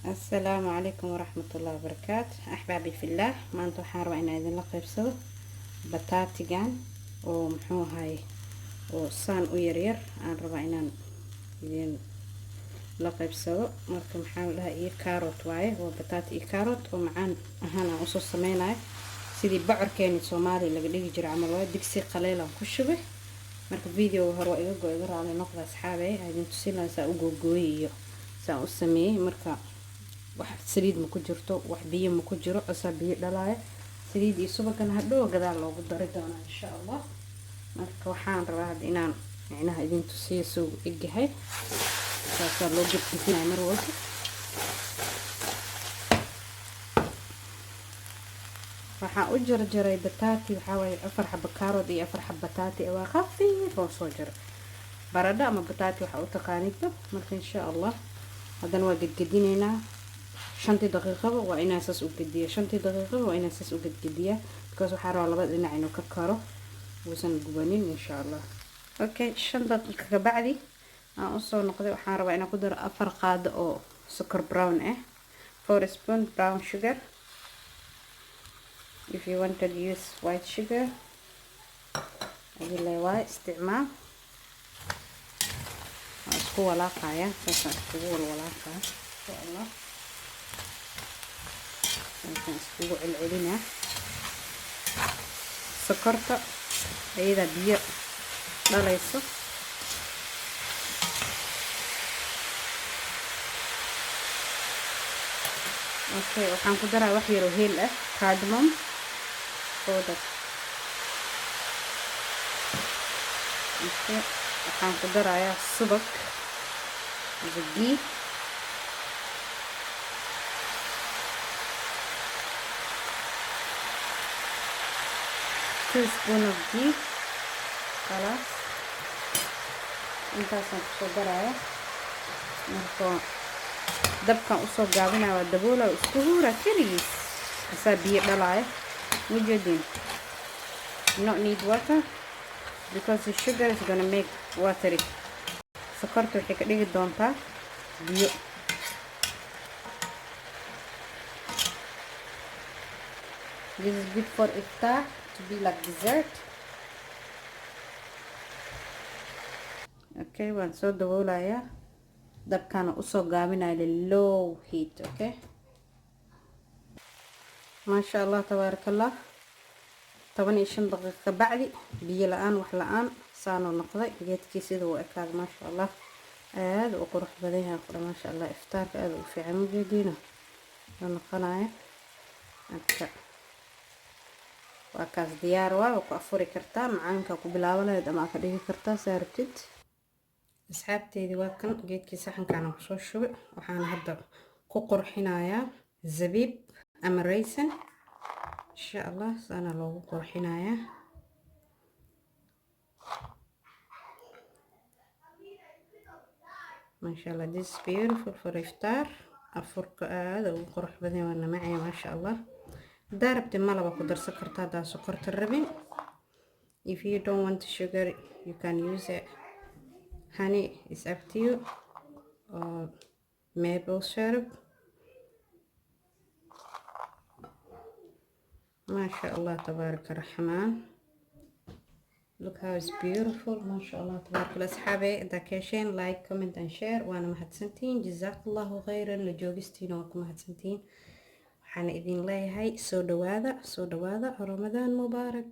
السلام عليكم ورحمة الله وبركاته أحبابي في الله. ما أنتو حارة إن إذن لقيبسو بطاطي جان ومحو هاي وصان ويرير أنا ربع إن إذن لقيبسو مركم حاولها إيه كاروت واي وبطاطي إيه كاروت ومعان أهانا أصوص سميناي سيدي بعر كاني سومالي اللي قد يجري عمل واي دكسي قليلا كشبه مركب فيديو هرو إيقو على نقطة أصحابي هايدين تسيلا ساوقو قوي ساو السميه مركب wax saliid ma ku jirto wax biyo ma ku jiro asaa biyo dhalaaya saliid iyo subagana hadhow gadaal loogu dari doonaa insha Allah. marka waxaan rabaa hadda inaan micnaha idin tusiyo soo egahay saasaa loo gudbinayo mar walba. waxaan u jarjaray bataati waxaa waaye 4 xabo kaarod iyo 4 xabo bataati waa khafiif oo soo jar baradho ama bataati waxa u taqaanidba. marka insha Allah haddana waa gedgedinaynaa 5 daqiiqo waa inaan saas u gediyo 5 daqiiqo waa inaan saas u gediyaa because waxa rabaa labada dhinac inuu ka karo uusan gubanin insha Allah. okay 5 daqiiqo ka bacdi aan u soo noqday waxaan rabaa inaan ku daro 4 qaado oo sokor brown ah 4 spoon brown sugar. if you want to use white sugar adila waa isticmaal isku walaaqaya isku walaaqaya insha Allah. iskugu celcelina sokorta ayada biyo dhalayso okay waxaan ku daraa wax yar oo heel ah cardamom powder. okay waxaan ku darayaa subag zagi 2 spoon of ghee خلاص intaasaan kusoo daraya marka dabkan usoo gaabinaya waa daboolaya isku huura keligiis asaa biyo dhalaya mujeedin not need water because the sugar is gonna make watery. sokorta waxay ka dhigi doontaa biyo. this is good for iftar to be like dessert. okay waan soo daboolaya dabkana usoo gaabinaya low heat. okay ما شاء الله تبارك الله 15 daqiiqo bacdi biyo la'aan wax la'aan saano noqday geedkii sida uu ekaad ما شاء الله aad u qurux badan yahay ما شاء الله iftaarka aad u fiican u jeedina noqonaya marka waa kaas diyaar waa ku afuri kartaa macaanka ku bilaabanayda ama ka dhigi kartaa saartid. asxaabteedii waa kan geedkii saxankan ku soo shubay waxaan hadda ku qurxinayaa zabiib ama raisin insha Allah sana loogu qurxinayaa. ما شاء الله this is beautiful for iftar. afurka aad u qurux badan waa macaan ما شاء الله. darabti malaba ku darsan kartaa hadaa sokorta rabin. if you don't want sugar you can use it honey is up to you or maple syrup. ما شاء الله تبارك الرحمن look how it's beautiful ما شاء الله تبارك الله. أصحابي إذا كاشين like comment and share وأنا مهتسنتين جزاك الله خيرا لجوجستين وكم مهتسنتين waxaan idin leeyahay soo dhawaada Ramadan Mubarak.